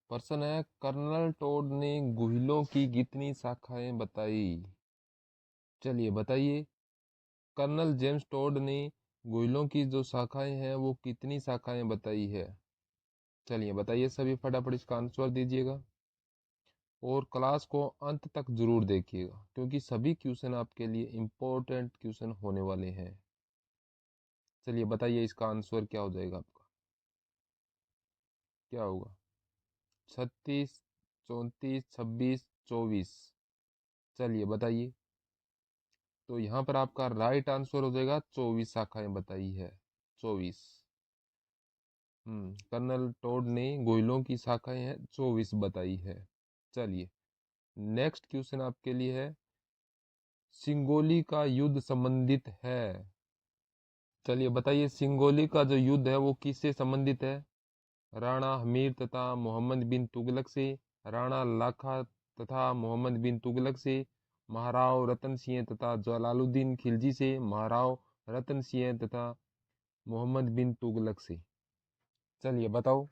प्रश्न है, colonel toad ने गुहिलों की कितनी शाखाएं बताई। चलिए बताइए, कर्नल जेम्स टोड ने गुहिलों की जो शाखाएं हैं वो कितनी शाखाएं बताई है। चलिए बताइए सभी, फटाफट इसका आंसर दीजिएगा और क्लास को अंत तक जरूर देखिएगा क्योंकि सभी क्वेश्चन आपके लिए इम्पोर्टेंट क्वेश्चन होने वाले हैं। चलिए बताइए इसका आंसर क्या हो जाएगा आपका, क्या होगा। 36, 34, 26, 24। चलिए बताइए, तो यहाँ पर आपका राइट आंसर हो जाएगा 24 शाखाएं बताई है। 24। कर्नल टोड ने गोइलों की शाखाएं हैं 24 बताई है। चलिए नेक्स्ट क्वेश्चन आपके लिए है, सिंगोली का युद्ध संबंधित है। चलिए बताइए, सिंगोली का जो युद्ध है वो किससे संबंधित है। राणा हमीर तथा मोहम्मद बिन तुगलक से, राणा लाखा तथा मोहम्मद बिन तुगलक से, महाराव रतन सिंह तथा जलालुद्दीन खिलजी से, महाराव रतन सिंह तथा मोहम्मद बिन तुगलक से। चलिए बताओ,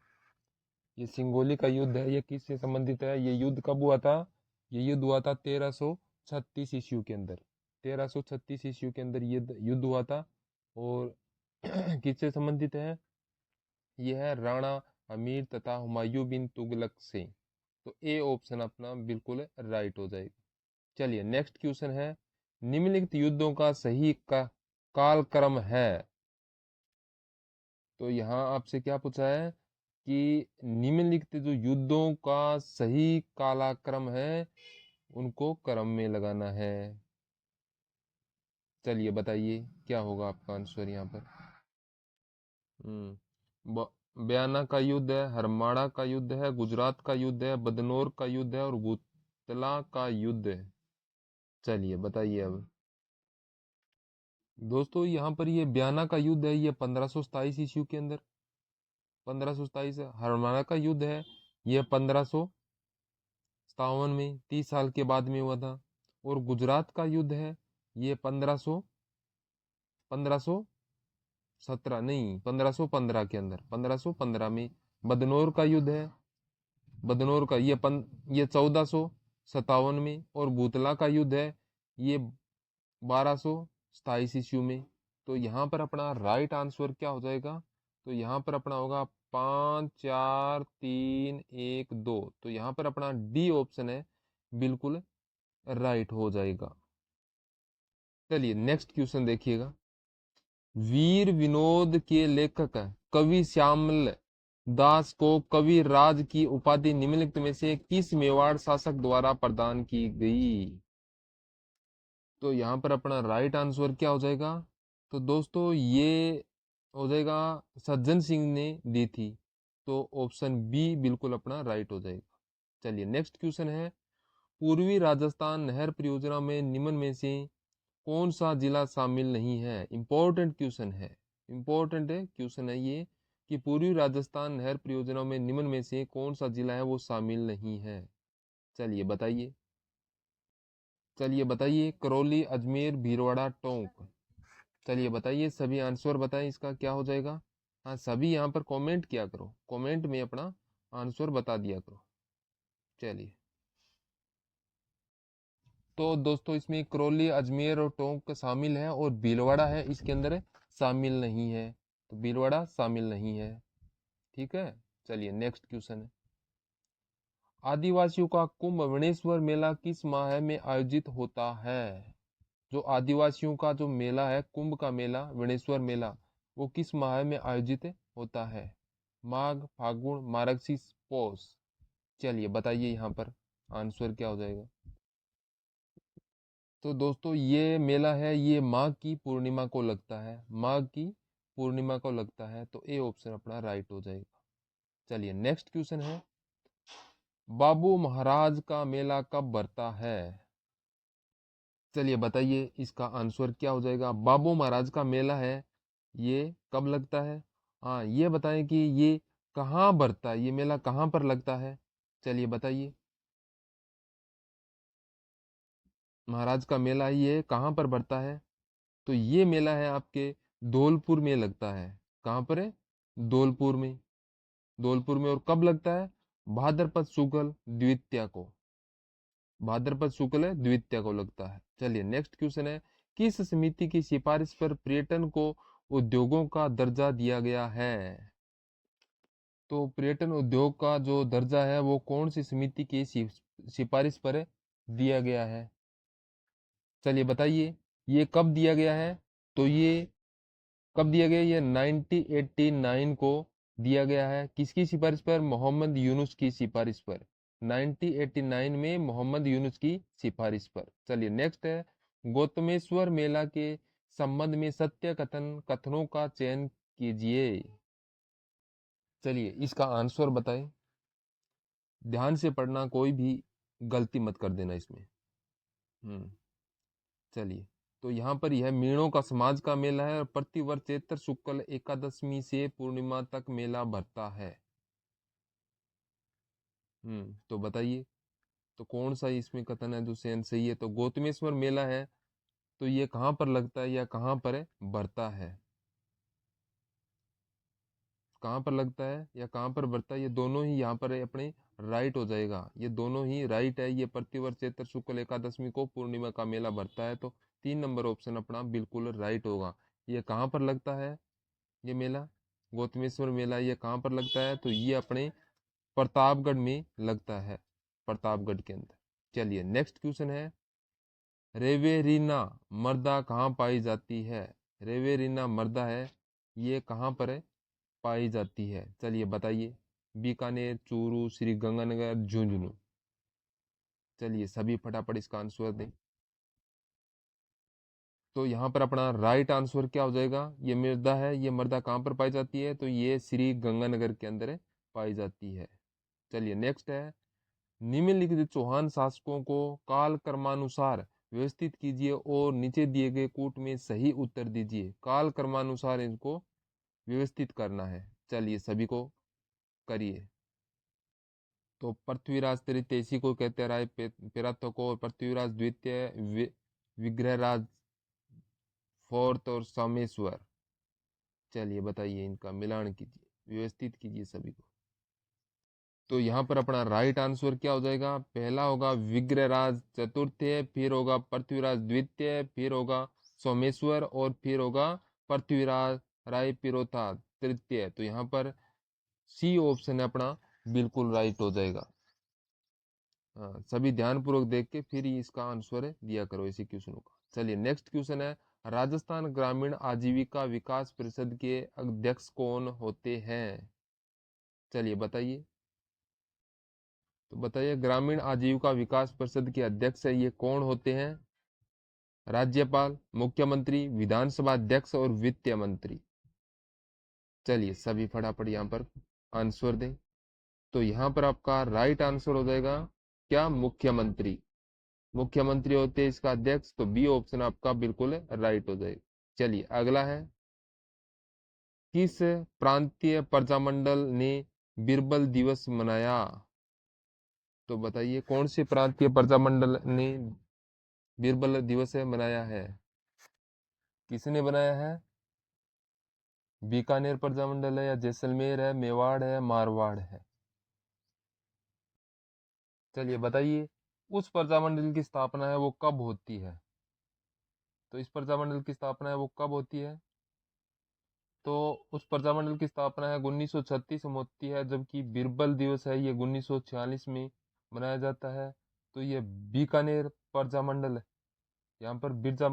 ये सिंगोली का युद्ध है ये किससे संबंधित है। ये युद्ध कब हुआ था। ये युद्ध हुआ था 1336 ईस्वी के अंदर। 1336 ईस्वी के अंदर युद्ध युद्ध हुआ था। और किससे संबंधित है। ये है राणा अमीर तथा हुमायूं बिन तुगलक से। तो ए ऑप्शन अपना बिल्कुल राइट हो जाएगा। चलिए नेक्स्ट क्वेश्चन है, निम्नलिखित युद्धों का सही कालक्रम है। तो यहाँ आपसे क्या पूछा है कि निम्नलिखित जो युद्धों का सही कालक्रम है उनको क्रम में लगाना है। चलिए बताइए क्या होगा आपका आंसर यहाँ पर। बयाना का युद्ध है, हरमाड़ा का युद्ध है, गुजरात का युद्ध है, बदनौर का युद्ध है और गुतला का युद्ध है। चलिए बताइए अब दोस्तों, यहाँ पर ये बयाना का युद्ध है, ये 1527 ईस्वी के अंदर 1527। हरमाड़ा का युद्ध है ये 1557 में 30 साल के बाद में हुआ था। और गुजरात का युद्ध है ये 1517 नहीं 1515 के अंदर 1515 में। बदनौर का युद्ध है, बदनौर का ये 1457 में। और भूतला का युद्ध है ये 1227 ईस्वी में। तो यहाँ पर अपना राइट आंसर क्या हो जाएगा। तो यहाँ पर अपना होगा 5, 4, 3, 1, 2। तो यहाँ पर अपना डी ऑप्शन है बिल्कुल राइट हो जाएगा। चलिए नेक्स्ट क्वेश्चन देखिएगा, वीर विनोद के लेखक कवि श्यामल दास को कवि राज की उपाधि निम्नलिखित में से किस मेवाड़ शासक द्वारा प्रदान की गई। तो यहाँ पर अपना राइट आंसर क्या हो जाएगा। तो दोस्तों ये हो जाएगा सज्जन सिंह ने दी थी। तो ऑप्शन बी बिल्कुल अपना राइट हो जाएगा। चलिए नेक्स्ट क्वेश्चन है, पूर्वी राजस्थान नहर परियोजना में निम्न में से कौन सा जिला शामिल नहीं है। इंपॉर्टेंट क्वेश्चन है, इंपॉर्टेंट है क्वेश्चन है ये कि पूर्वी राजस्थान नहर परियोजना में निम्न में से कौन सा जिला है वो शामिल नहीं है। चलिए बताइए, चलिए बताइए, करौली, अजमेर, भीलवाड़ा, टोंक। चलिए बताइए सभी आंसर बताएं, इसका क्या हो जाएगा। हाँ सभी यहाँ पर कमेंट किया करो, कमेंट में अपना आंसर बता दिया करो। चलिए तो दोस्तों इसमें करौली, अजमेर और टोंक शामिल है और भीलवाड़ा है इसके अंदर शामिल नहीं है। तो भीलवाड़ा शामिल नहीं है। ठीक है। चलिए नेक्स्ट क्वेश्चन है, आदिवासियों का कुंभ वणेश्वर मेला किस माह में आयोजित होता है। जो आदिवासियों का जो मेला है, कुंभ का मेला, वणेश्वर मेला, वो किस माह में आयोजित होता है। माघ, फागुन, मार्गशीर्ष, पौष। चलिए बताइए यहाँ पर आंसर क्या हो जाएगा। तो दोस्तों ये मेला है ये माघ की पूर्णिमा को लगता है, माघ की पूर्णिमा को लगता है। तो ए ऑप्शन अपना राइट हो जाएगा। चलिए नेक्स्ट क्वेश्चन है, बाबू महाराज का मेला कब भरता है। चलिए बताइए इसका आंसर क्या हो जाएगा। बाबू महाराज का मेला है ये कब लगता है। हाँ ये बताएं कि ये कहाँ भरता है, ये मेला कहाँ पर लगता है। चलिए बताइए, महाराज का मेला ये कहाँ पर भरता है। तो ये मेला है आपके धौलपुर में लगता है। कहाँ पर है, धौलपुर में। धौलपुर में। और कब लगता है, भाद्रपद शुक्ल द्वितीया को, भाद्रपद शुक्ल द्वितीया को लगता है। चलिए नेक्स्ट क्वेश्चन है, किस समिति की सिफारिश पर पर्यटन को उद्योगों का दर्जा दिया गया है? तो पर्यटन उद्योग का जो दर्जा है वो कौन सी समिति की सिफारिश पर दिया गया है? चलिए बताइए, ये कब दिया गया है? तो ये कब दिया गया? ये 1989 को दिया गया है। किसकी सिफारिश पर? मोहम्मद यूनुस की सिफारिश पर। 1989 में मोहम्मद यूनुस की सिफारिश पर। चलिए नेक्स्ट है, गौतमेश्वर मेला के संबंध में सत्य कथनों का चयन कीजिए। चलिए इसका आंसर बताएं, ध्यान से पढ़ना, कोई भी गलती मत कर देना इसमें। चलिए, तो यहाँ पर यह मीणों का समाज का मेला है और प्रतिवर्ष चैत्र शुक्ल एकादशमी से पूर्णिमा तक मेला भरता है। तो बताइए, तो कौन सा इसमें कथन है जो सही है? तो गौतमेश्वर मेला है, तो ये कहाँ पर लगता है या कहाँ पर भरता है? कहाँ पर लगता है या कहाँ पर भरता है? ये दोनों ही यहाँ पर अपने राइट हो जाएगा, ये दोनों ही राइट है। ये प्रतिवर्ष चैत्र शुक्ल एकादशमी को पूर्णिमा का मेला भरता है, तो 3 नंबर ऑप्शन अपना बिल्कुल राइट होगा। ये कहाँ पर लगता है ये मेला? गौतमेश्वर मेला ये कहाँ पर लगता है? तो ये अपने प्रतापगढ़ में लगता है, प्रतापगढ़ के अंदर। चलिए नेक्स्ट क्वेश्चन है, रेवेरिना मर्दा कहाँ पाई जाती है? रेवेरिना मर्दा है, ये कहाँ पर है पाई जाती है? चलिए बताइए, बीकानेर, चूरू, श्री गंगानगर, झुंझुनू। चलिए सभी फटाफट इसका आंसर दें। तो यहाँ पर अपना राइट आंसर क्या हो जाएगा? ये मृदा है, ये मृदा कहाँ पर पाई जाती है? तो ये श्री गंगानगर के अंदर पाई जाती है। चलिए नेक्स्ट है, निम्नलिखित चौहान शासकों को काल क्रमानुसार व्यवस्थित कीजिए और नीचे दिए गए कूट में सही उत्तर दीजिए। काल क्रमानुसार इनको व्यवस्थित करना है। चलिए सभी को करिए। तो पृथ्वीराज तृतीय इसी को कहते हैं राय पेराथो को, और पृथ्वीराज द्वितीय, विग्रहराज फोर्थ और सोमेश्वर। चलिए बताइए, इनका मिलान कीजिए, व्यवस्थित कीजिए सभी को। तो यहाँ पर अपना राइट आंसर क्या हो जाएगा? पहला होगा विग्रहराज चतुर्थ, फिर होगा पृथ्वीराज द्वितीय, फिर होगा सोमेश्वर और फिर होगा पृथ्वीराज राय पिरोथा तृतीय। तो यहाँ पर सी ऑप्शन है अपना बिल्कुल राइट हो जाएगा। हाँ, सभी ध्यानपूर्वक देख के फिर ही इसका आंसर दिया करो इसी क्वेश्चन का। चलिए नेक्स्ट क्वेश्चन है, राजस्थान ग्रामीण आजीविका विकास परिषद के अध्यक्ष कौन होते हैं? चलिए बताइए, तो बताइए ग्रामीण आजीविका विकास परिषद के अध्यक्ष है ये कौन होते हैं? राज्यपाल, मुख्यमंत्री, विधानसभा अध्यक्ष और वित्त मंत्री। चलिए सभी फटाफट यहाँ पर आंसर दें। तो यहाँ पर आपका राइट आंसर हो जाएगा क्या? मुख्यमंत्री। मुख्यमंत्री होते हैं इसका अध्यक्ष, तो बी ऑप्शन आपका बिल्कुल राइट हो जाएगा। चलिए अगला है, किस प्रांतीय प्रजामंडल ने बीरबल दिवस मनाया? तो बताइए कौन से प्रांतीय प्रजामंडल ने बीरबल दिवस मनाया है? किसने बनाया है? बीकानेर प्रजामंडल है या जैसलमेर है, मेवाड़ है, मारवाड़ है? चलिए बताइए, उस प्रजामंडल की स्थापना है वो कब होती है? तो इस प्रजामंडल की स्थापना है वो कब होती है? तो उस प्रजामंडल की स्थापना है 1936 में होती है, जबकि बीरबल दिवस है ये 1946 में मनाया जाता है। तो ये बीकानेर प्रजामंडल है, यहाँ पर बिरजा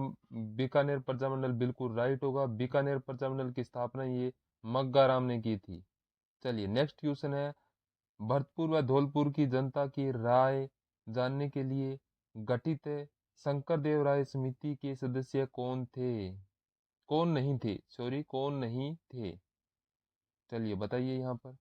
बीकानेर प्रजामंडल बिल्कुल राइट होगा। बीकानेर प्रजामंडल की स्थापना ये मग्गा राम ने की थी। चलिए नेक्स्ट क्वेश्चन है, भरतपुर व धौलपुर की जनता की राय जानने के लिए गठित शंकर देव राय समिति के सदस्य कौन थे? कौन नहीं थे, सॉरी कौन नहीं थे? चलिए बताइए यहाँ पर।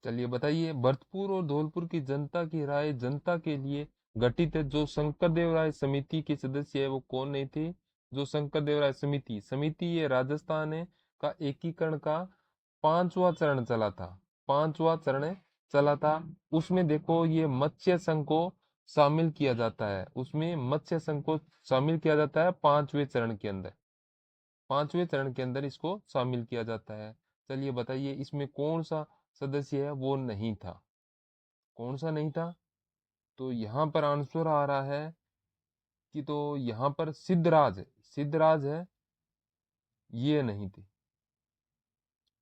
चलिए बताइए, भरतपुर और धौलपुर की जनता की राय जनता के लिए गठित है जो शंकर देव राय समिति के सदस्य है वो कौन नहीं थे? जो शंकर देव राय समिति समिति ये राजस्थान है का एकीकरण का 5वां चरण चला था। 5वां चरण चला था, उसमें देखो ये मत्स्य संघ को शामिल किया जाता है, उसमें मत्स्य संघ को शामिल किया जाता है 5वें चरण के अंदर। 5वें चरण के अंदर इसको शामिल किया जाता है। चलिए बताइए, इसमें कौन सा सदस्य है वो नहीं था। कौन सा नहीं था? तो यहाँ पर आंसर आ रहा है कि तो यहाँ पर सिद्धराज, सिद्धराज है, ये नहीं थे।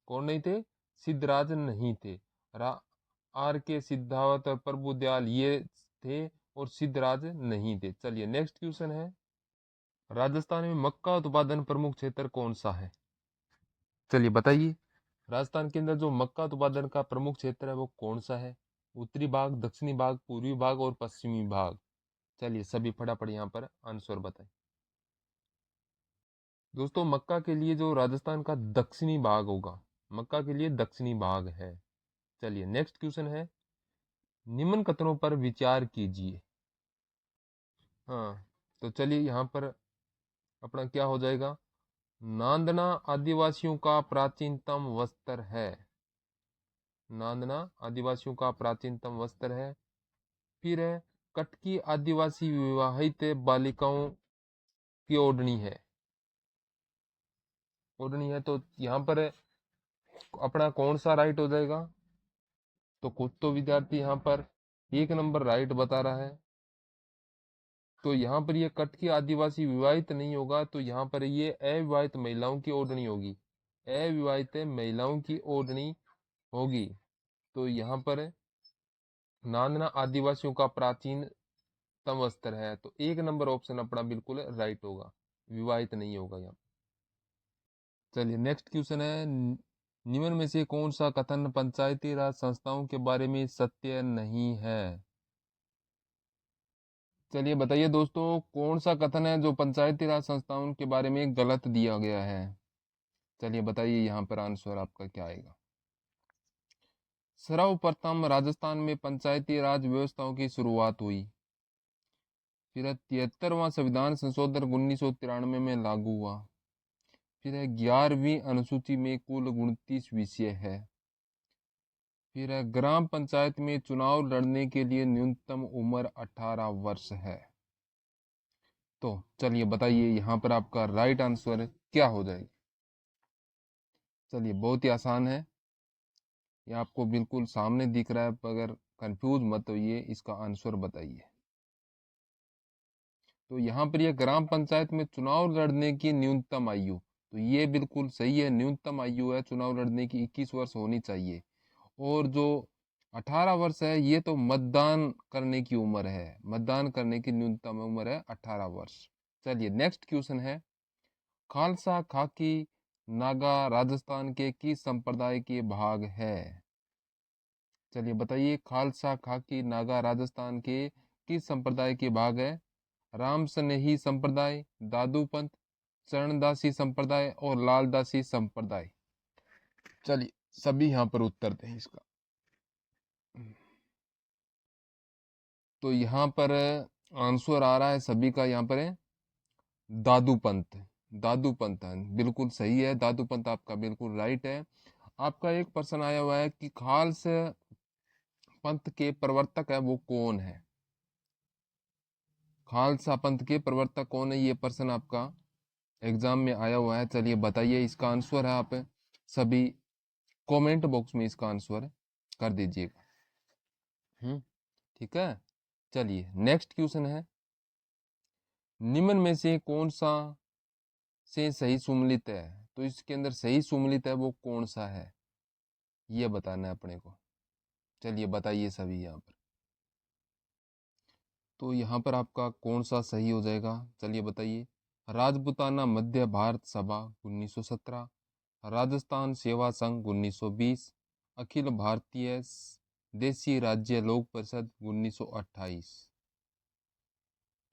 कौन नहीं थे? सिद्धराज नहीं थे। आर के सिद्धावत और प्रभु दयाल ये थे और सिद्धराज नहीं थे। चलिए नेक्स्ट क्वेश्चन है, राजस्थान में मक्का उत्पादन प्रमुख क्षेत्र कौन सा है? चलिए बताइए, राजस्थान के अंदर जो मक्का उत्पादन का प्रमुख क्षेत्र है वो कौन सा है? उत्तरी भाग, दक्षिणी भाग, पूर्वी भाग और पश्चिमी भाग। चलिए सभी फटाफट यहाँ पर आंसर बताएं। दोस्तों मक्का के लिए जो राजस्थान का दक्षिणी भाग होगा, मक्का के लिए दक्षिणी भाग है। चलिए नेक्स्ट क्वेश्चन है, निम्न कथनों पर विचार कीजिए। हाँ, तो चलिए यहाँ पर अपना क्या हो जाएगा, नांदना आदिवासियों का प्राचीनतम वस्त्र है। नांदना आदिवासियों का प्राचीनतम वस्त्र है। फिर है, कटकी आदिवासी विवाहित बालिकाओं की ओढ़नी है। ओढ़नी है, तो यहाँ पर अपना कौन सा राइट हो जाएगा? तो कुछ तो विद्यार्थी यहाँ पर 1 नंबर राइट बता रहा है। तो यहाँ पर ये कटकी आदिवासी विवाहित नहीं होगा, तो यहाँ पर ये अविवाहित महिलाओं की ओढ़नी होगी। अविवाहित महिलाओं की ओढ़नी होगी। तो यहाँ पर नांदना आदिवासियों का प्राचीनतम वस्त्र है, तो 1 नंबर ऑप्शन अपना बिल्कुल राइट होगा, विवाहित नहीं होगा यहाँ। चलिए नेक्स्ट क्वेश्चन है, निम्न में से कौन सा कथन पंचायती राज संस्थाओं के बारे में सत्य नहीं है? चलिए बताइए दोस्तों, कौन सा कथन है जो पंचायती राज संस्थाओं के बारे में गलत दिया गया है? चलिए बताइए यहाँ पर आंसर आपका क्या आएगा। सर्वप्रथम राजस्थान में पंचायती राज व्यवस्थाओं की शुरुआत हुई। फिर 73वां संविधान संशोधन 1993 में लागू हुआ। फिर 11वीं अनुसूची में कुल 29 विषय है। फिर ग्राम पंचायत में चुनाव लड़ने के लिए न्यूनतम उम्र 18 वर्ष है। तो चलिए बताइए यहाँ पर आपका राइट आंसर क्या हो जाएगा? चलिए बहुत ही आसान है, ये आपको बिल्कुल सामने दिख रहा है, अगर कंफ्यूज मत होइए, इसका आंसर बताइए। तो यहाँ पर ये ग्राम पंचायत में चुनाव लड़ने की न्यूनतम आयु, तो ये बिल्कुल सही है, न्यूनतम आयु है चुनाव लड़ने की 21 वर्ष होनी चाहिए। और जो 18 वर्ष है ये तो मतदान करने की उम्र है, मतदान करने की न्यूनतम उम्र है 18 वर्ष। चलिए नेक्स्ट क्वेश्चन है, खालसा खाकी नागा राजस्थान के किस संप्रदाय के भाग है? चलिए बताइए, खालसा खाकी नागा राजस्थान के किस संप्रदाय के भाग है? राम स्नेही संप्रदाय, दादू पंथ, चरणदासी संप्रदाय और लालदासी संप्रदाय। चलिए सभी यहाँ पर उत्तर दें इसका। तो यहाँ पर आंसर आ रहा है सभी का, यहाँ पर है दादू पंथ। दादू पंथ बिल्कुल सही है, दादू पंथ आपका बिल्कुल राइट है। आपका एक प्रश्न आया हुआ है कि खालसा पंथ के प्रवर्तक है वो कौन है? खालसा पंथ के प्रवर्तक कौन है, ये प्रश्न आपका एग्जाम में आया हुआ है। चलिए बताइए इसका आंसर है, आप सभी कमेंट बॉक्स में इसका आंसर कर दीजिएगा। ठीक है। चलिए नेक्स्ट क्वेश्चन है, निम्न में से कौन सा से सही सुमेलित है? तो इसके अंदर सही सुमेलित है वो कौन सा है, ये बताना है अपने को। चलिए बताइए सभी यहाँ पर। तो यहाँ पर आपका कौन सा सही हो जाएगा, चलिए बताइए। राजपूताना मध्य भारत सभा 1917, राजस्थान सेवा संघ 1920, अखिल भारतीय देसी राज्य लोक परिषद 1928।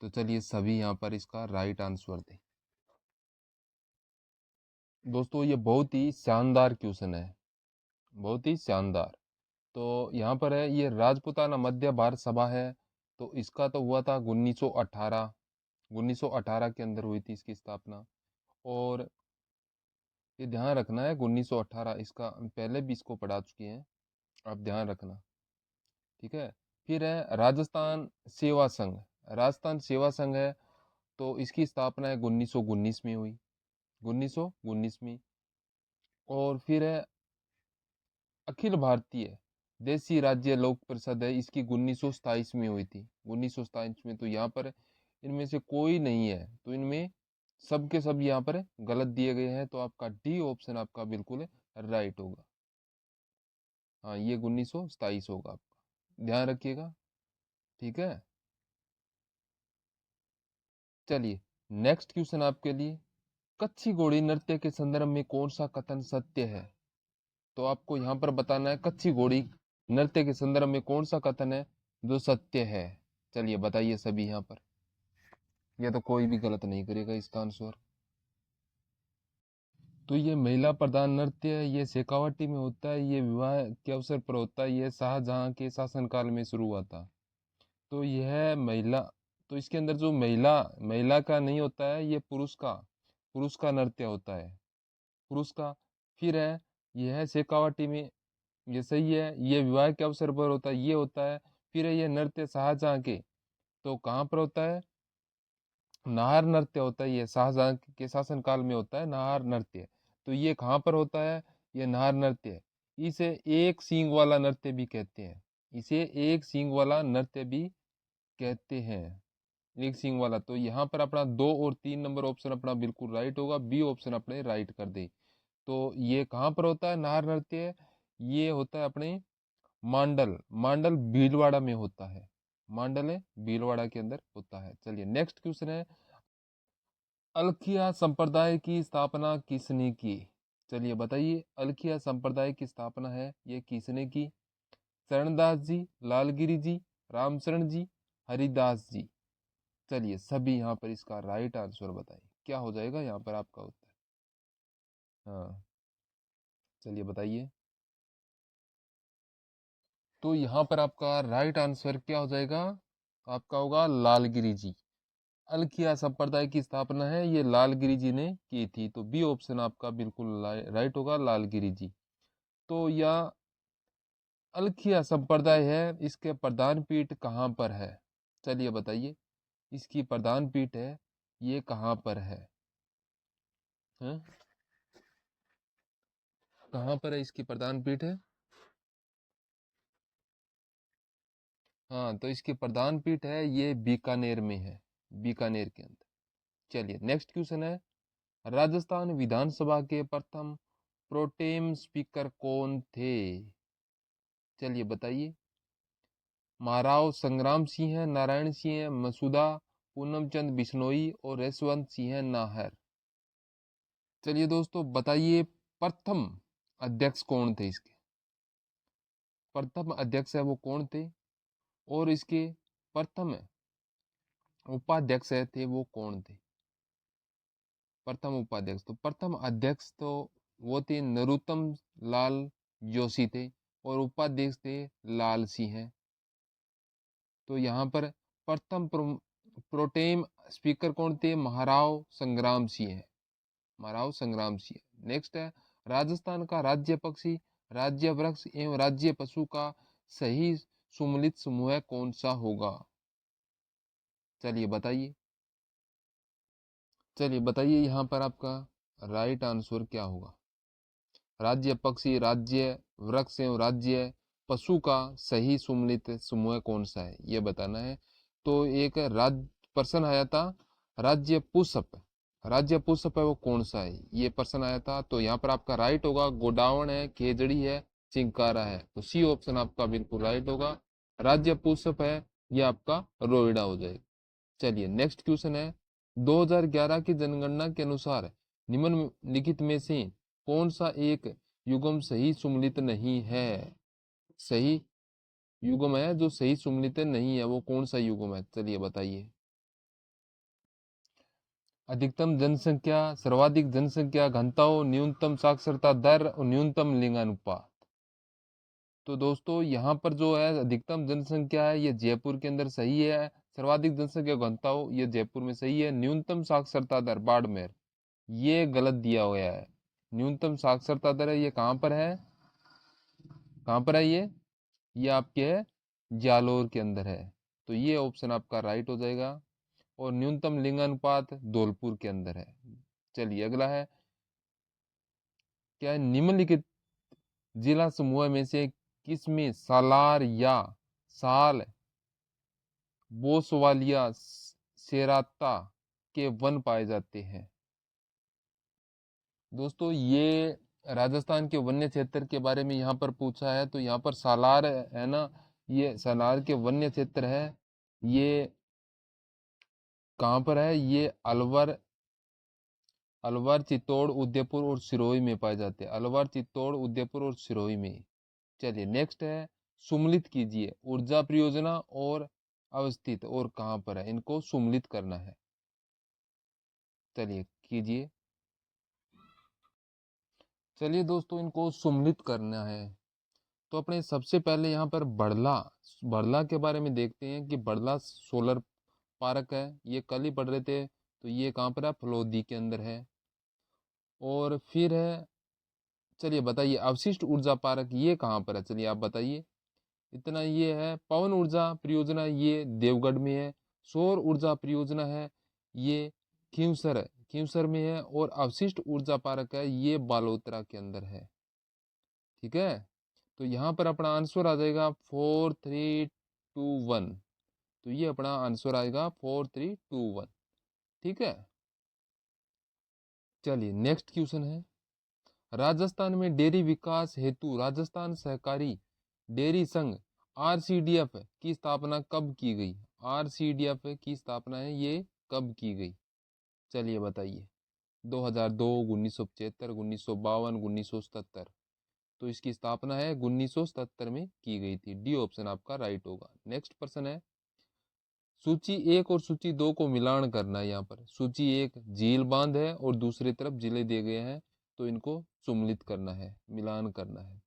तो चलिए सभी यहाँ पर इसका राइट आंसर दें। दोस्तों ये बहुत ही शानदार क्वेश्चन है, बहुत ही शानदार। तो यहाँ पर है ये राजपूताना मध्य भारत सभा है, तो इसका तो हुआ था 1918, 1918 के अंदर हुई थी इसकी स्थापना। और ये ध्यान रखना है 1918, इसका पहले भी इसको पढ़ा चुके हैं, आप ध्यान रखना, ठीक है। फिर है राजस्थान सेवा संघ, राजस्थान सेवा संघ है, तो इसकी स्थापना है 1919 में हुई, 1919 में। और फिर है अखिल भारतीय देसी राज्य लोक परिषद है, इसकी 1927 में हुई थी, 1927 में। तो यहाँ पर इनमें से कोई नहीं है, तो इनमें सब के सब यहाँ पर गलत दिए गए हैं, तो आपका डी ऑप्शन आपका बिल्कुल राइट होगा। हाँ, ये 1927 होगा, आपका ध्यान रखिएगा, ठीक है। चलिए नेक्स्ट क्वेश्चन आपके लिए, कच्छी घोड़ी नृत्य के संदर्भ में कौन सा कथन सत्य है? तो आपको यहाँ पर बताना है कच्छी घोड़ी नृत्य के संदर्भ में कौन सा कथन है जो सत्य है। चलिए बताइए सभी यहाँ पर, ये तो कोई भी गलत नहीं करेगा इसका आंसर। तो ये महिला प्रधान नृत्य है, ये शेखावाटी में होता है, ये विवाह के अवसर पर होता है, ये शाहजहां के शासनकाल में शुरू हुआ था। तो यह महिला, तो इसके अंदर जो महिला महिला का नहीं होता है, ये पुरुष का नृत्य होता है, पुरुष का। फिर है यह शेखावाटी में, ये सही है, ये विवाह के अवसर पर होता है, ये होता है। फिर है ये नृत्य शाहजहां के, तो कहाँ पर होता है? नाहर नृत्य होता है, ये शाहजहां के शासन काल में होता है नाहर नृत्य। तो ये कहाँ पर होता है? ये नाहर नृत्य है। इसे एक सींग वाला नृत्य भी कहते हैं, इसे एक सींग वाला नृत्य भी कहते हैं, एक सींग वाला। तो यहाँ पर अपना 2 और 3 नंबर ऑप्शन अपना बिल्कुल राइट होगा, बी ऑप्शन अपने राइट कर दे। तो ये कहाँ पर होता है नाहर नृत्य? ये होता है अपने मांडल, मांडल भीलवाड़ा में होता है, मांडल है भीलवाड़ा के अंदर होता है। चलिए नेक्स्ट क्वेश्चन है, अलखिया संप्रदाय की स्थापना किसने की? चलिए बताइए, अलखिया संप्रदाय की स्थापना है ये किसने की? शरणदास जी, लालगिरी जी, रामशरण जी, हरिदास जी। चलिए सभी यहाँ पर इसका राइट आंसर बताइए, क्या हो जाएगा यहाँ पर आपका उत्तर? हाँ, चलिए बताइए। तो यहाँ पर आपका राइट आंसर क्या हो जाएगा? आपका होगा लालगिरी जी। अलखिया संप्रदाय की स्थापना है ये लालगिरी जी ने की थी, तो बी ऑप्शन आपका बिल्कुल राइट होगा, लालगिरी जी। तो यह अलखिया संप्रदाय है, इसके प्रधान पीठ कहाँ पर है? चलिए बताइए, इसकी प्रधान पीठ है ये कहाँ पर है? हैं? कहाँ पर है इसकी प्रधान पीठ है? हाँ, तो इसकी प्रधान पीठ है ये बीकानेर में है, बीकानेर के अंदर। चलिए नेक्स्ट क्वेश्चन है, राजस्थान विधानसभा के प्रथम प्रोटेम स्पीकर कौन थे? चलिए बताइए। महाराव संग्राम सिंह, नारायण सिंह, मसूदा, पूनम चंद बिश्नोई और यशवंत सिंह नाहर। चलिए दोस्तों बताइए, प्रथम अध्यक्ष कौन थे इसके? प्रथम अध्यक्ष है वो कौन थे, और इसके प्रथम उपाध्यक्ष थे वो कौन थे? प्रथम उपाध्यक्ष, तो प्रथम अध्यक्ष तो वो थे नरोत्तम लाल जोशी थे, और उपाध्यक्ष थे लाल सिंह। तो यहाँ पर प्रथम प्रोटेम स्पीकर कौन थे? महाराव संग्राम सिंह, महाराव संग्राम सिंह। नेक्स्ट है, राजस्थान का राज्य पक्षी, राज्य वृक्ष एवं राज्य पशु का सही सुमेलित समूह कौन सा होगा? चलिए बताइए, चलिए बताइए यहाँ पर आपका राइट आंसर क्या होगा? राज्य पक्षी, राज्य वृक्ष एवं राज्य पशु का सही सुमेलित समूह कौन सा है, ये बताना है। तो एक राज्य प्रश्न आया था, राज्य पुष्प, राज्य पुष्प है वो कौन सा है, ये प्रश्न आया था। तो यहाँ पर आपका राइट होगा गोडावण है, खेजड़ी है, चिंकारा है। तो सी ऑप्शन आपका बिल्कुल राइट होगा, राज्य पुष्प है ये आपका रोहिड़ा हो जाएगा। चलिए नेक्स्ट क्वेश्चन है, 2011 की जनगणना के अनुसार निम्नलिखित में से कौन सा एक युग्म सही सुमेलित नहीं है? सही युग्म है जो सही सुमेलित नहीं है, वो कौन सा युग्म है? चलिए बताइए। अधिकतम जनसंख्या, सर्वाधिक जनसंख्या घनत्व, न्यूनतम साक्षरता दर और न्यूनतम लिंगानुपात। तो दोस्तों यहाँ पर जो है अधिकतम जनसंख्या है ये जयपुर के अंदर सही है, सर्वाधिक जनसंख्या घनत्व ये जयपुर में सही है, न्यूनतम साक्षरता दर बाड़मेर ये गलत दिया हुआ है। न्यूनतम साक्षरता दर है ये कहाँ पर है? कहाँ पर है ये आपके है जालोर के अंदर है। तो ये ऑप्शन आपका राइट हो जाएगा। और न्यूनतम लिंगानुपात धौलपुर के अंदर है। चलिए अगला है, क्या है? निम्नलिखित जिला समूह में से किसमें सालार या साल, बोसवालिया, सेराता के वन पाए जाते हैं? दोस्तों ये राजस्थान के वन्य क्षेत्र के बारे में यहाँ पर पूछा है। तो यहाँ पर सालार है ना, ये सालार के वन्य क्षेत्र है। ये कहाँ पर है? ये अलवर, अलवर, चित्तौड़, उदयपुर और सिरोही में पाए जाते हैं। अलवर, चित्तौड़, उदयपुर और सिरोही में। चलिए नेक्स्ट है, सुमलित कीजिए। ऊर्जा परियोजना और अवस्थित और कहाँ पर है, इनको सुमलित करना है। चलिए कीजिए। चलिए दोस्तों इनको सुमलित करना है। तो अपने सबसे पहले यहाँ पर बड़ला, बड़ला के बारे में देखते हैं कि बड़ला सोलर पार्क है। ये कल ही पढ़ रहे थे। तो ये कहाँ पर है? फलोदी के अंदर है। और फिर है, चलिए बताइए, अवशिष्ट ऊर्जा पार्क ये कहाँ पर है? चलिए आप बताइए। इतना ये है। पवन ऊर्जा परियोजना ये देवगढ़ में है। सौर ऊर्जा परियोजना है ये खींवसर, खींवसर में है। और अवशिष्ट ऊर्जा पार्क है ये बालोतरा के अंदर है। ठीक है। तो यहाँ पर अपना आंसर आ जाएगा 4321। तो ये अपना आंसर आएगा 4321। ठीक है। चलिए नेक्स्ट क्वेश्चन है, राजस्थान में डेयरी विकास हेतु राजस्थान सहकारी डेयरी संघ आरसीडीएफ की स्थापना कब की गई? आरसीडीएफ की स्थापना है ये कब की गई? चलिए बताइए। 2002, 1975, 1952, 1977। तो इसकी स्थापना है 1977 में की गई थी। डी ऑप्शन आपका राइट होगा। नेक्स्ट प्रश्न है, सूची 1 और सूची 2 को मिलान करना है। यहाँ पर सूची 1 झील बांध है और दूसरी तरफ जिले दिए गए हैं। तो इनको सुमिलित करना है, मिलान करना है।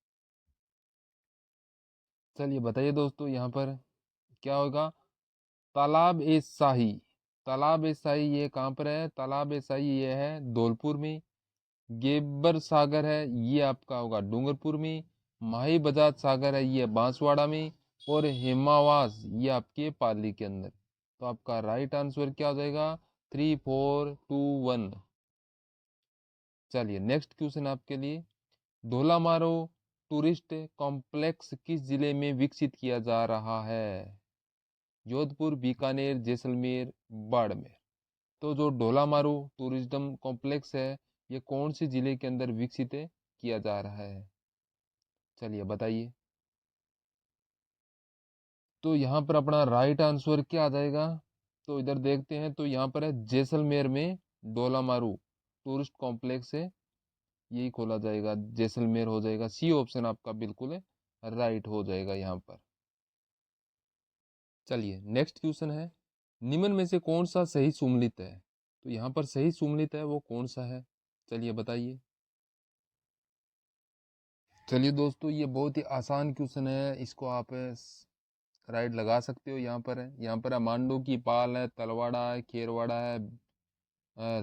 चलिए बताइए दोस्तों यहाँ पर क्या होगा? तालाब ए शाही, तालाब ए शाही ये कहाँ पर है? तालाब ए शाही ये है धौलपुर में। गेबर सागर है ये आपका होगा डूंगरपुर में। माही बजाज सागर है ये बांसवाड़ा में। और हेमावास ये आपके पाली के अंदर। तो आपका राइट आंसर क्या हो जाएगा? 3421। चलिए नेक्स्ट क्वेश्चन आपके लिए, धोलामारो टूरिस्ट कॉम्प्लेक्स किस जिले में विकसित किया जा रहा है? जोधपुर, बीकानेर, जैसलमेर, बाड़मेर। तो जो ढोलामारू टूरिज्म कॉम्प्लेक्स है ये कौन से जिले के अंदर विकसित किया जा रहा है? चलिए बताइए। तो यहाँ पर अपना राइट आंसर क्या आ जाएगा? तो इधर देखते हैं। तो यहाँ पर है जैसलमेर में डोलामारू टूरिस्ट कॉम्प्लेक्स है, यही खोला जाएगा। जैसलमेर हो जाएगा। सी ऑप्शन आपका बिल्कुल राइट हो जाएगा यहाँ पर। चलिए नेक्स्ट क्वेश्चन है, निम्न में से कौन सा सही सुमेलित है? तो यहाँ पर सही सुमेलित है वो कौन सा है? चलिए बताइए। चलिए दोस्तों ये बहुत ही आसान क्वेश्चन है, इसको आप राइट लगा सकते हो। यहाँ पर है, यहाँ पर है मांडू की पाल है, तलवाड़ा है, खेरवाड़ा है,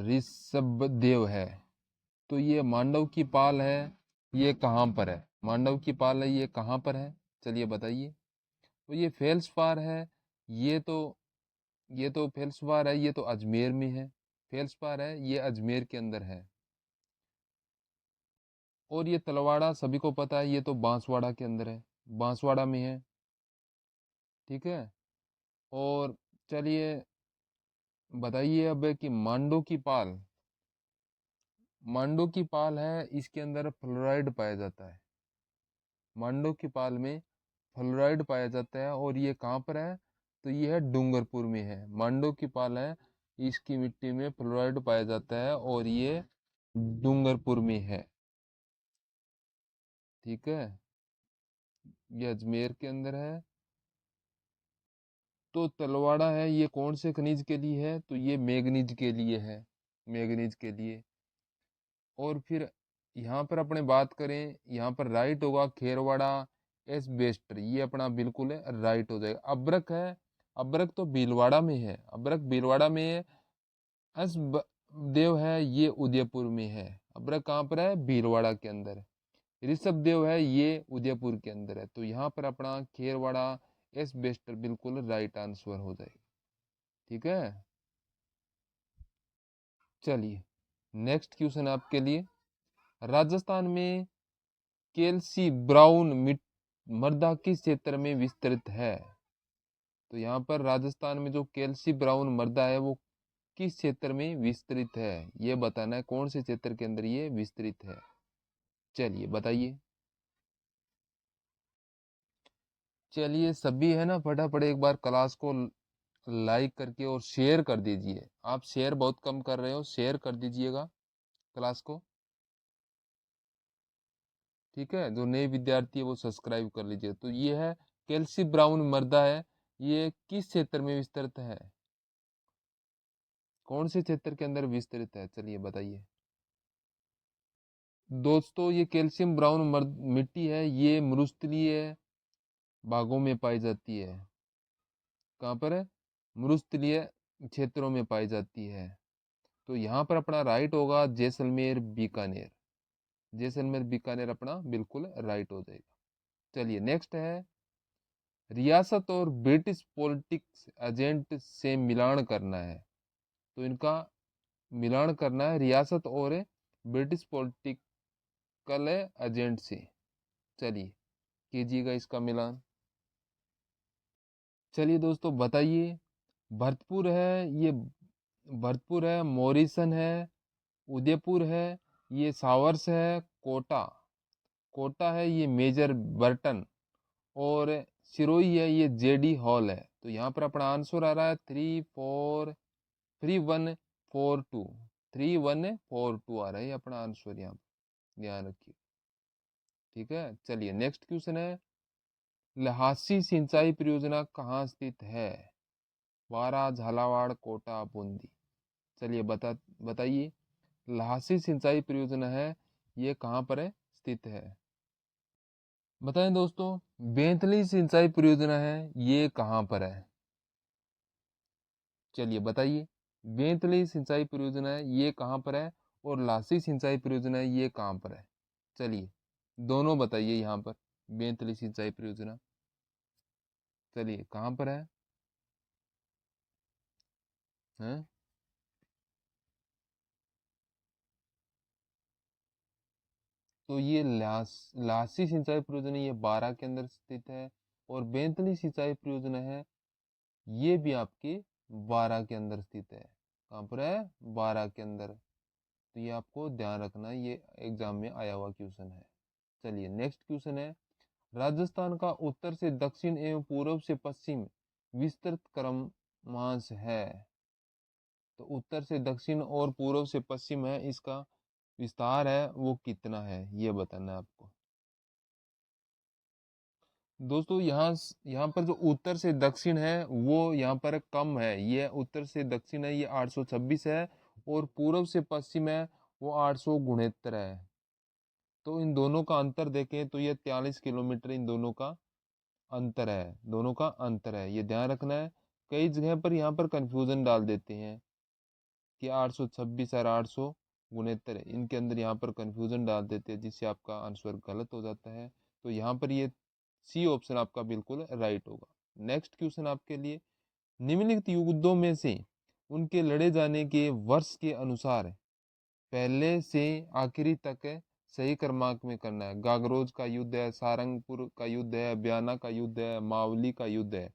ऋषभदेव है। तो ये मांडव की पाल है ये कहाँ पर है? मांडव की पाल है ये कहाँ पर है? चलिए बताइए। तो ये फेल्सपार है। ये तो ये तो फेल्सपार है, ये तो अजमेर में है। फेल्सपार है ये अजमेर के अंदर है। और ये तलवाड़ा सभी को पता है, ये तो बांसवाड़ा के अंदर है, बांसवाड़ा में है। ठीक है। और चलिए बताइए अब कि मांडो की पाल, मांडो की पाल है इसके अंदर फ्लोराइड पाया जाता है। मांडो की पाल में फ्लोराइड पाया जाता है। और ये कहाँ पर है? तो ये है डूंगरपुर में है। मांडो की पाल है, इसकी मिट्टी में फ्लोराइड पाया जाता है और ये डूंगरपुर में है। ठीक है। ये अजमेर के अंदर है। तो तलवाड़ा है ये कौन से खनिज के लिए है? तो ये मैग्नीज के लिए है, मैग्नीज के लिए। और फिर यहाँ पर अपने बात करें, यहाँ पर राइट होगा खेरवाड़ा एस्बेस्टर, ये अपना बिल्कुल है राइट हो जाएगा। अब्रक है, अब्रक तो भीलवाड़ा में है, अब्रक भीलवाड़ा में है। एस देव है ये उदयपुर में है। अब्रक कहाँ पर है? भीलवाड़ा के अंदर। ऋषभ देव है ये उदयपुर के अंदर है। तो यहाँ पर अपना खेरवाड़ा एस्बेस्टर बिल्कुल राइट आंसर हो जाएगा। ठीक है। चलिए नेक्स्ट क्वेश्चन आपके लिए, राजस्थान में कैल्सी ब्राउन मृदा किस क्षेत्र में विस्तृत है? तो यहाँ पर राजस्थान में जो कैल्सी ब्राउन मृदा है वो किस क्षेत्र में विस्तृत है, ये बताना है कौन से क्षेत्र के अंदर ये विस्तृत है। चलिए बताइए। चलिए सभी है ना, फटाफट एक बार क्लास को लाइक करके और शेयर कर दीजिए। आप शेयर बहुत कम कर रहे हो, शेयर कर दीजिएगा क्लास को। ठीक है, जो नए विद्यार्थी है वो सब्सक्राइब कर लीजिए। तो ये है कैल्सी ब्राउन मृदा है, ये किस क्षेत्र में विस्तृत है, कौन से क्षेत्र के अंदर विस्तृत है, चलिए बताइए। दोस्तों ये कैल्शियम ब्राउन मिट्टी है, ये मरुस्थलीय भागों में पाई जाती है। कहाँ पर है? मरुस्थलीय क्षेत्रों में पाई जाती है। तो यहाँ पर अपना राइट होगा जैसलमेर बीकानेर। जैसलमेर बीकानेर अपना बिल्कुल राइट हो जाएगा। चलिए नेक्स्ट है, रियासत और ब्रिटिश पॉलिटिक्स एजेंट से मिलान करना है। तो इनका मिलान करना है, रियासत और ब्रिटिश पॉलिटिकल एजेंट से। चलिए कीजिएगा इसका मिलान। चलिए दोस्तों बताइए। भरतपुर है, ये भरतपुर है, मोरिसन है, उदयपुर है, ये सावर्स है, कोटा कोटा है, ये मेजर बर्टन, और सिरोही है, ये जेडी हॉल है। तो यहाँ पर अपना आंसर आ रहा है 3142। 3142 आ रहा है अपना आंसर, यहाँ पर ध्यान रखिए। ठीक है, चलिए नेक्स्ट क्वेश्चन है, लहासी सिंचाई परियोजना कहाँ स्थित है? बारा, झालावाड़, कोटा, बूंदी। चलिए बताइए, लहासी सिंचाई परियोजना है, ये कहाँ पर है स्थित है? बताएं दोस्तों। बेंतली सिंचाई परियोजना है, ये कहाँ पर है? चलिए बताइए, बेंतली सिंचाई परियोजना है ये कहाँ पर है, और लासी सिंचाई परियोजना है ये कहाँ पर है? चलिए दोनों बताइए। यहाँ पर बेंतली सिंचाई परियोजना, चलिए कहाँ पर है? हैं? तो ये लासी सिंचाई परियोजना ये 12 के अंदर स्थित है, और बेंतली सिंचाई परियोजना है ये भी आपके 12 के अंदर स्थित है। कहाँ पर है? 12 के अंदर। तो ये आपको ध्यान रखना है, ये एग्जाम में आया हुआ क्वेश्चन है। चलिए नेक्स्ट क्वेश्चन है, राजस्थान का उत्तर से दक्षिण एवं पूर्व से पश्चिम विस्तृत क्रमांश है। तो उत्तर से दक्षिण और पूर्व से पश्चिम है, इसका विस्तार है वो कितना है, ये बताना है आपको। दोस्तों यहाँ पर जो उत्तर से दक्षिण है वो यहाँ पर कम है, ये उत्तर से दक्षिण है ये 826 है, और पूर्व से पश्चिम है वो 869 है। तो इन दोनों का अंतर देखें तो ये 43 किलोमीटर इन दोनों का अंतर है, दोनों का अंतर है, ये ध्यान रखना है। कई जगह पर यहाँ पर कंफ्यूजन डाल देते हैं कि 826 और 869 इनके अंदर यहाँ पर कंफ्यूजन डाल देते हैं, जिससे आपका आंसर गलत हो जाता है। तो यहाँ पर ये सी ऑप्शन आपका बिल्कुल राइट होगा। नेक्स्ट क्वेश्चन आपके लिए, निम्नलिखित युद्धों में से उनके लड़े जाने के वर्ष के अनुसार पहले से आखिरी तक सही क्रमांक में करना है। गागरोज का युद्ध है, सारंगपुर का युद्ध है, बयाना का युद्ध है, मावली का युद्ध है।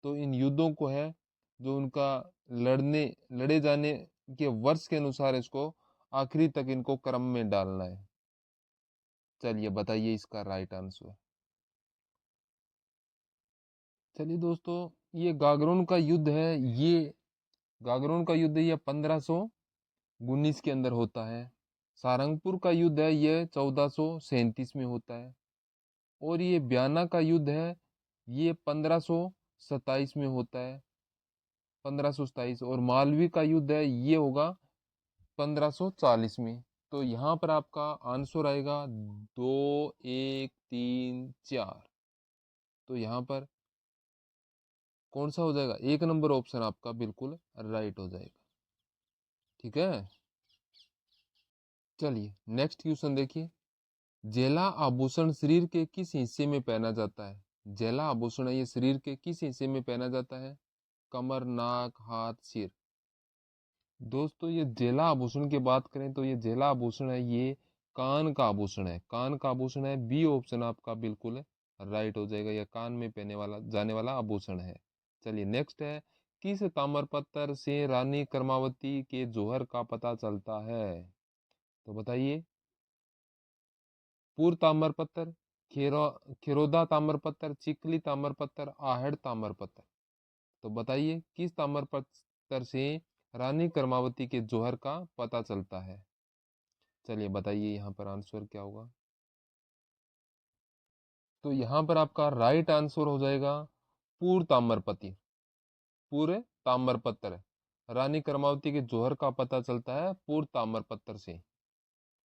तो इन युद्धों को है जो उनका लड़े जाने के वर्ष के अनुसार इसको आखिरी तक इनको क्रम में डालना है। चलिए बताइए इसका राइट आंसर। चलिए दोस्तों, ये गागरोन का युद्ध है, ये गागरोन का युद्ध ये 1519 के अंदर होता है। सारंगपुर का युद्ध है ये 1437 में होता है, और ये बयाना का युद्ध है ये 1527 में होता है, 1527। और मालवी का युद्ध है ये होगा 1540 में। तो यहाँ पर आपका आंसर आएगा 2134। तो यहाँ पर कौन सा हो जाएगा? एक नंबर ऑप्शन आपका बिल्कुल राइट हो जाएगा। ठीक है, चलिए नेक्स्ट क्वेश्चन देखिए, जेला आभूषण शरीर के किस हिस्से में पहना जाता है? जेला आभूषण है ये शरीर के किस हिस्से में पहना जाता है? कमर, नाक, हाथ, सिर। दोस्तों ये जेला आभूषण की बात करें तो ये जेला आभूषण है ये कान का आभूषण है, कान का आभूषण है, बी ऑप्शन आपका बिल्कुल राइट हो जाएगा। यह कान में पहने वाला जाने वाला आभूषण है। चलिए नेक्स्ट है, किस ताम्रपत्र से रानी कर्मावती के जौहर का पता चलता है? तो बताइए, पूर ताम्रपत्र, खेरो खिरोदा ताम्रपत्र, चिकली ताम्रपत्र, आहड़ ताम्रपत्र। तो बताइए किस ताम्रपत्र से रानी कर्मावती के जौहर का पता चलता है? चलिए बताइए यहाँ पर आंसर क्या होगा। तो यहाँ पर आपका राइट आंसर हो जाएगा पूर ताम्रपत्र। पूरे ताम्रपत्र, रानी कर्मावती के जौहर का पता चलता है पूर ताम्रपत्र से।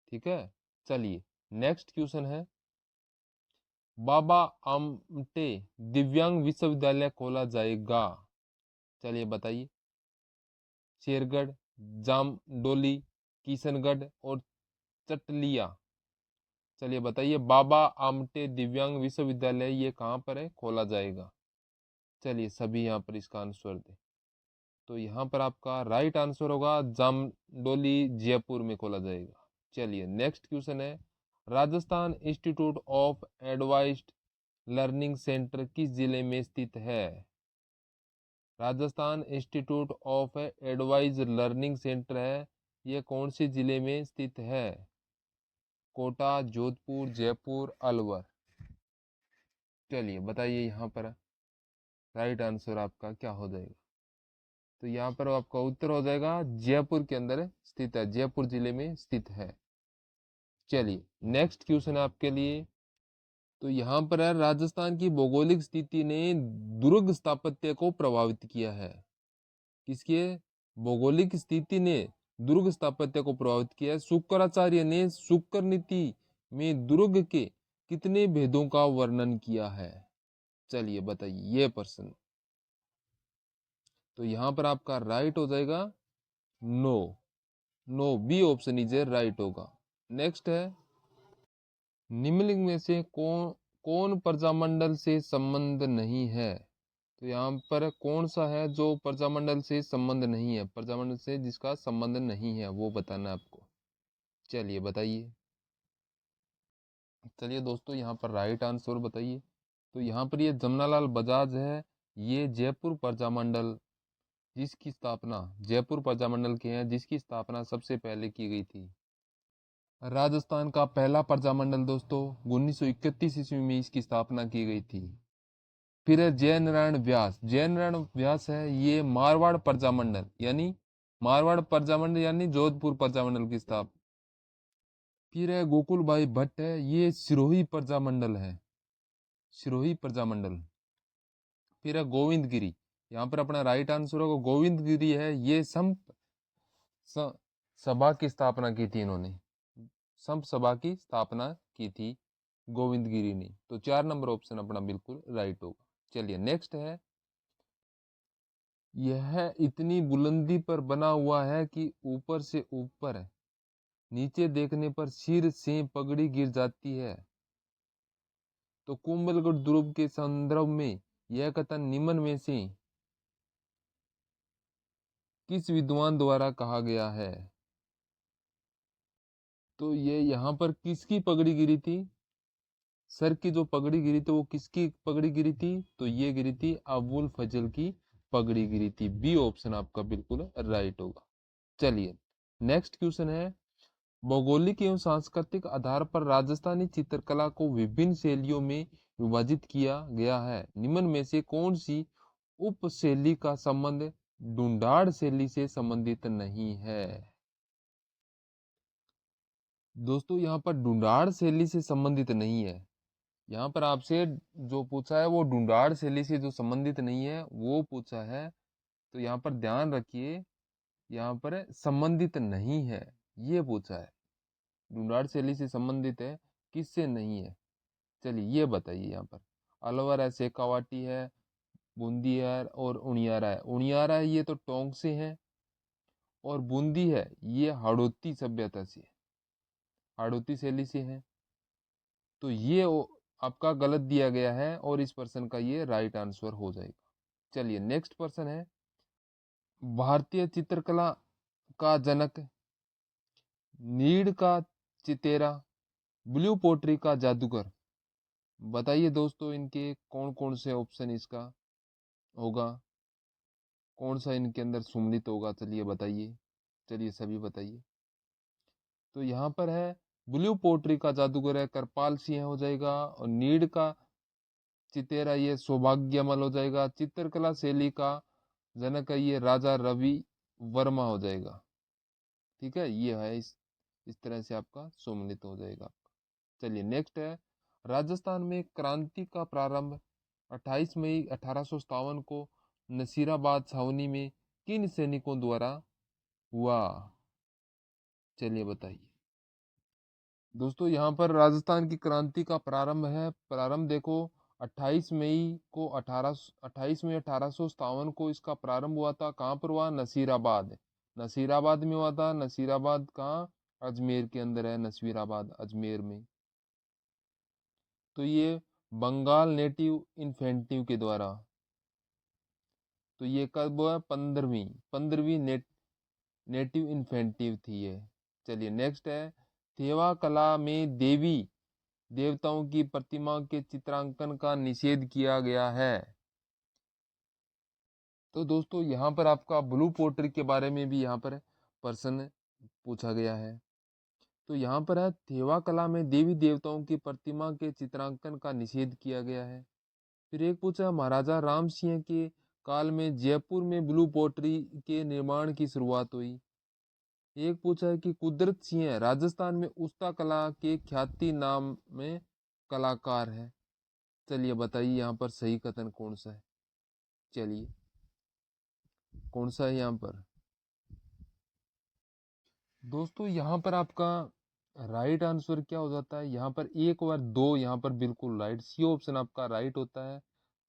ठीक है, चलिए नेक्स्ट क्वेश्चन है, बाबा आमटे दिव्यांग विश्वविद्यालय खोला जाएगा? चलिए बताइए, शेरगढ़, जामडोली, किशनगढ़ और चटलिया। चलिए बताइए, बाबा आमटे दिव्यांग विश्वविद्यालय ये कहाँ पर है, खोला जाएगा? चलिए सभी यहाँ पर इसका आंसर दें। तो यहाँ पर आपका राइट आंसर होगा जामडोली, जयपुर में खोला जाएगा। चलिए नेक्स्ट क्वेश्चन है, Rajasthan institute of advised learning centre किस जिले में स्थित है? Rajasthan institute of advise learning centre है, ये कौन से जिले में स्थित है? कोटा, जोधपुर, जयपुर, अलवर। चलिए बताइए यहाँ पर राइट आंसर आपका क्या हो जाएगा? तो यहाँ पर आपका उत्तर हो जाएगा जयपुर के अंदर स्थित है, जयपुर जिले में स्थित है। चलिए नेक्स्ट क्वेश्चन है आपके लिए। तो यहाँ पर है, राजस्थान की भौगोलिक स्थिति ने दुर्ग स्थापत्य को प्रभावित किया है? किसके भौगोलिक स्थिति ने दुर्ग स्थापत्य को प्रभावित किया है? शुक्राचार्य ने शुक्र नीति में दुर्ग के कितने भेदों का वर्णन किया है? चलिए बताइए ये प्रश्न। तो यहां पर आपका राइट हो जाएगा no, no B option is right होगा। नेक्स्ट है, निम्नलिखित में से कौन कौन प्रजामंडल से संबंध नहीं है? तो यहाँ पर कौन सा है जो प्रजामंडल से संबंध नहीं है, प्रजामंडल से जिसका संबंध नहीं है वो बताना है आपको। चलिए बताइए। चलिए दोस्तों यहाँ पर राइट आंसर बताइए। तो यहाँ पर ये जमनालाल बजाज है, ये जयपुर प्रजामंडल जिसकी स्थापना जयपुर प्रजामंडल के हैं, जिसकी स्थापना सबसे पहले की गई थी। राजस्थान का पहला प्रजामंडल दोस्तों 1931 ईस्वी में इसकी स्थापना की गई थी। फिर है जय नारायण व्यास, जय नारायण व्यास है ये मारवाड़ प्रजामंडल यानी जोधपुर प्रजामंडल की स्थापना। फिर है गोकुल भाई भट्ट है, ये सिरोही प्रजामंडल है, सिरोही प्रजामंडल। फिर है गोविंद गिरी, यहाँ पर अपना राइट आंसर होगा गोविंद गिरी है, ये स- सभा की स्थापना की थी इन्होंने, संप सभा की स्थापना की थी गोविंद गिरी ने। तो 4 नंबर ऑप्शन अपना बिल्कुल राइट होगा। चलिए नेक्स्ट है, यह इतनी बुलंदी पर बना हुआ है कि ऊपर से ऊपर नीचे देखने पर सिर से पगड़ी गिर जाती है। तो कुंभलगढ़ दुर्ग के संदर्भ में यह कथन निम्न में से किस विद्वान द्वारा कहा गया है? तो ये यहाँ पर किसकी पगड़ी गिरी थी? सर की जो पगड़ी गिरी थी वो किसकी पगड़ी गिरी थी? तो ये गिरी थी अबुल फजल की पगड़ी गिरी थी। बी ऑप्शन आपका बिल्कुल राइट होगा। चलिए नेक्स्ट क्वेश्चन है, भौगोलिक एवं सांस्कृतिक आधार पर राजस्थानी चित्रकला को विभिन्न शैलियों में विभाजित किया गया है, निम्न में से कौन सी उप शैली का संबंध ढूंढाड़ शैली से संबंधित नहीं है? दोस्तों यहाँ पर ढूंढाड़ शैली से संबंधित नहीं है, यहाँ पर आपसे जो पूछा है वो ढूंढाड़ शैली से जो संबंधित नहीं है वो पूछा है। तो यहाँ पर ध्यान रखिए, यहाँ पर संबंधित नहीं है ये पूछा है, ढूंढाड़ शैली से संबंधित है, किससे नहीं है? चलिए ये बताइए। यहाँ पर अलवर है, शेखावाटी है, बूंदी है और उनियारा है। उनियारा है ये तो टोंक से है, और बूंदी है ये हाड़ौती सभ्यता से, हाड़ौती शैली से है। तो ये आपका गलत दिया गया है और इस पर्सन का ये राइट आंसर हो जाएगा। चलिए नेक्स्ट पर्सन है, भारतीय चित्रकला का जनक नीड़ का चितेरा, ब्लू पोट्री का जादूगर। बताइए दोस्तों इनके कौन कौन से ऑप्शन इसका होगा, कौन सा इनके अंदर सुमलित होगा, चलिए बताइए, चलिए सभी बताइए। तो यहाँ पर है ब्लू पोट्री का जादूगर है कृपाल सिंह हो जाएगा, और नीड का चितेरा ये सौभाग्यमल हो जाएगा, चित्रकला शैली का जनक है ये राजा रवि वर्मा हो जाएगा। ठीक है, ये है इस तरह से आपका सम्मिलित हो जाएगा आपका। चलिए नेक्स्ट है, राजस्थान में क्रांति का प्रारंभ 28 मई 1857 को नसीराबाद छावनी में किन सैनिकों द्वारा हुआ, चलिए बताइए। दोस्तों यहाँ पर राजस्थान की क्रांति का प्रारंभ है, प्रारंभ देखो 28 मई को 28 मई 1857 को इसका प्रारंभ हुआ था। कहाँ पर हुआ? नसीराबाद, नसीराबाद में हुआ था। नसीराबाद कहाँ? अजमेर के अंदर है नसीराबाद, अजमेर में। तो ये बंगाल नेटिव इन्फेंटिव के द्वारा, तो ये कब हुआ? 15वीं नेटिव इन्फेंटिव थी ये। चलिए नेक्स्ट है, थेवा कला में देवी देवताओं की प्रतिमा के चित्रांकन का निषेध किया गया है। तो दोस्तों यहाँ पर आपका ब्लू पोट्री के बारे में भी यहाँ पर प्रश्न पूछा गया है। तो यहाँ पर है थेवा कला में देवी देवताओं की प्रतिमा के चित्रांकन का निषेध किया गया है। फिर एक पूछा महाराजा राम सिंह के काल में जयपुर में ब्लू पोट्री के निर्माण की शुरुआत हुई। एक पूछा है कि कुदरत सिंह राजस्थान में उस्ता कला के ख्याति नाम में कलाकार है। चलिए बताइए यहाँ पर सही कथन कौन सा है, चलिए कौन सा है यहाँ पर। दोस्तों यहाँ पर आपका राइट आंसर क्या हो जाता है, यहाँ पर एक और दो, यहाँ पर बिल्कुल राइट, सी ऑप्शन आपका राइट होता है।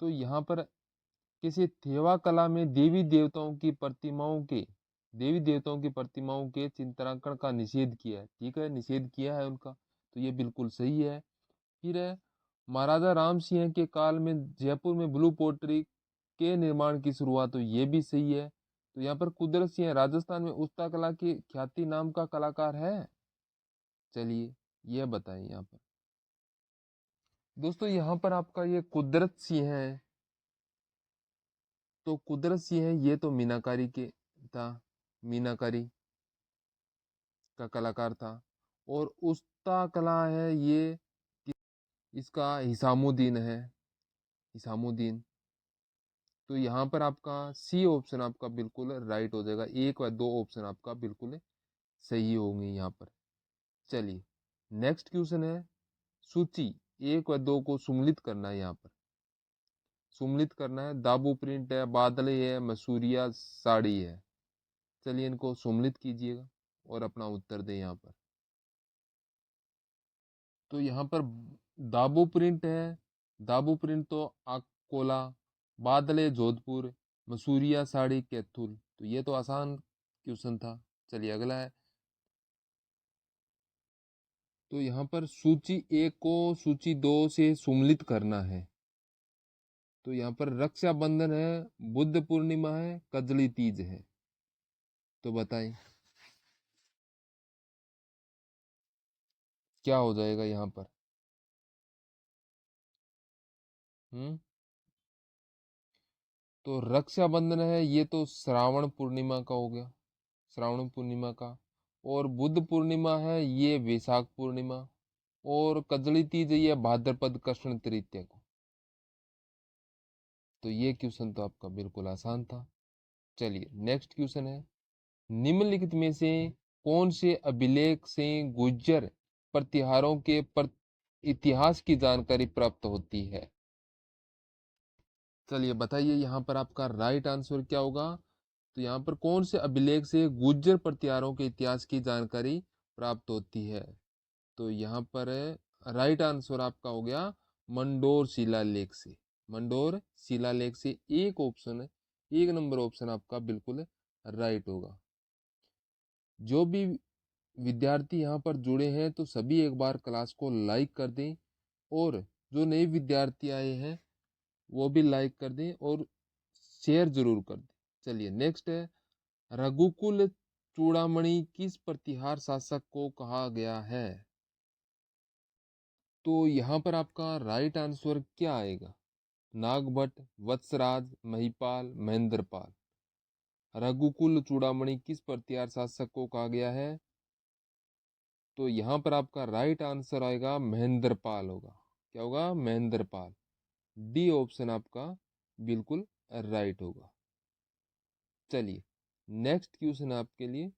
तो यहाँ पर किसी थेवा कला में देवी देवताओं की प्रतिमाओं के चित्रांकन का निषेध किया है। ठीक है, निषेध किया है उनका, तो ये बिल्कुल सही है। फिर है महाराजा राम सिंह के काल में जयपुर में ब्लू पोट्री के निर्माण की शुरुआत हुई, ये भी सही है। तो यहाँ पर कुदरत सिंह राजस्थान में उस्ता कला की ख्याति नाम का कलाकार है, चलिए यह बताएं यहाँ पर। दोस्तों यहाँ पर आपका ये कुदरत सिंह है, तो कुदरत सिंह है ये तो मीनाकारी के था, मीनाकारी का कलाकार था। और उस्ता कला है ये इसका हिसामुद्दीन है, हिसामुद्दीन। तो यहाँ पर आपका सी ऑप्शन आपका बिल्कुल राइट हो जाएगा, एक व दो ऑप्शन आपका बिल्कुल सही होंगे यहाँ पर। चलिए नेक्स्ट क्वेश्चन है, सूची एक व दो को सुमलित करना है, यहाँ पर सुमलित करना है। दाबू प्रिंट है, बादल है, मसूरिया साड़ी है। चलिए इनको सुमलित कीजिएगा और अपना उत्तर दें यहाँ पर। तो यहाँ पर दाबू प्रिंट है, दाबू प्रिंट तो अकोला, बादले जोधपुर, मसूरिया साड़ी कैथुल। तो ये तो आसान क्वेश्चन था। चलिए अगला है, तो यहाँ पर सूची एक को सूची दो से सुमलित करना है। तो यहाँ पर रक्षाबंधन है, बुद्ध पूर्णिमा है, कजली तीज है। तो बताएं क्या हो जाएगा यहाँ पर। हम्म तो रक्षाबंधन है ये तो श्रावण पूर्णिमा का हो गया, श्रावण पूर्णिमा का। और बुद्ध पूर्णिमा है ये वैशाख पूर्णिमा। और कजली तीज ये भाद्रपद कृष्ण तृतीया को। तो ये क्वेश्चन तो आपका बिल्कुल आसान था। चलिए नेक्स्ट क्वेश्चन है, निम्नलिखित में से कौन से अभिलेख से गुज्जर प्रतिहारों के इतिहास की जानकारी प्राप्त होती है। चलिए बताइए यहाँ पर आपका राइट आंसर क्या होगा। तो यहाँ पर कौन से अभिलेख से गुज्जर प्रतिहारों के इतिहास की जानकारी प्राप्त होती है। तो यहाँ पर राइट आंसर आपका हो गया मंडोर शिलालेख से, मंडोर शिलालेख से। एक ऑप्शन, एक नंबर ऑप्शन आपका बिल्कुल राइट होगा। जो भी विद्यार्थी यहाँ पर जुड़े हैं तो सभी एक बार क्लास को लाइक कर दें, और जो नए विद्यार्थी आए हैं वो भी लाइक कर दें और शेयर जरूर कर दें। चलिए नेक्स्ट है, रघुकुल चूड़ामणि किस प्रतिहार शासक को कहा गया है। तो यहाँ पर आपका राइट आंसर क्या आएगा? नागभट्ट, वत्सराज, महिपाल, महेंद्रपाल। रघुकुल चूड़ामणि किस प्रतिहार शासक को कहा गया है? तो यहाँ पर आपका राइट आंसर आएगा महेंद्रपाल होगा। क्या होगा? महेंद्रपाल। डी ऑप्शन आपका बिल्कुल राइट होगा। चलिए नेक्स्ट क्वेश्चन आपके लिए।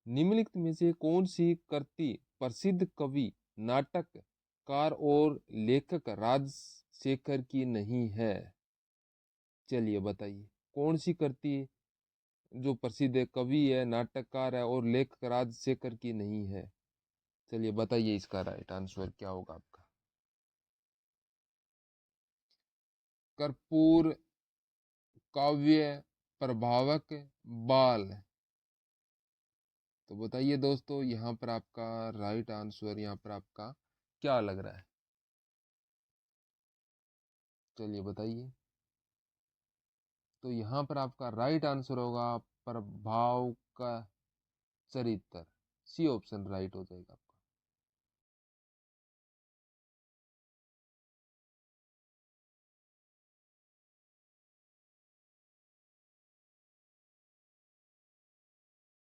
निम्नलिखित में से कौन सी कृति प्रसिद्ध कवि, नाटककार और लेखक राजशेखर की नहीं है? चलिए बताइए कौन सी कृति जो प्रसिद्ध है, कवि है, नाटककार है और लेखक राजशेखर की नहीं है? चलिए बताइए इसका राइट आंसर क्या होगा आपका। कर्पूर, काव्य, प्रभावक, बाल। तो बताइए दोस्तों यहाँ पर आपका राइट आंसर यहाँ पर आपका क्या लग रहा है? चलिए बताइए। तो यहाँ पर आपका राइट आंसर होगा प्रभाव का चरित्र। सी ऑप्शन राइट हो जाएगा।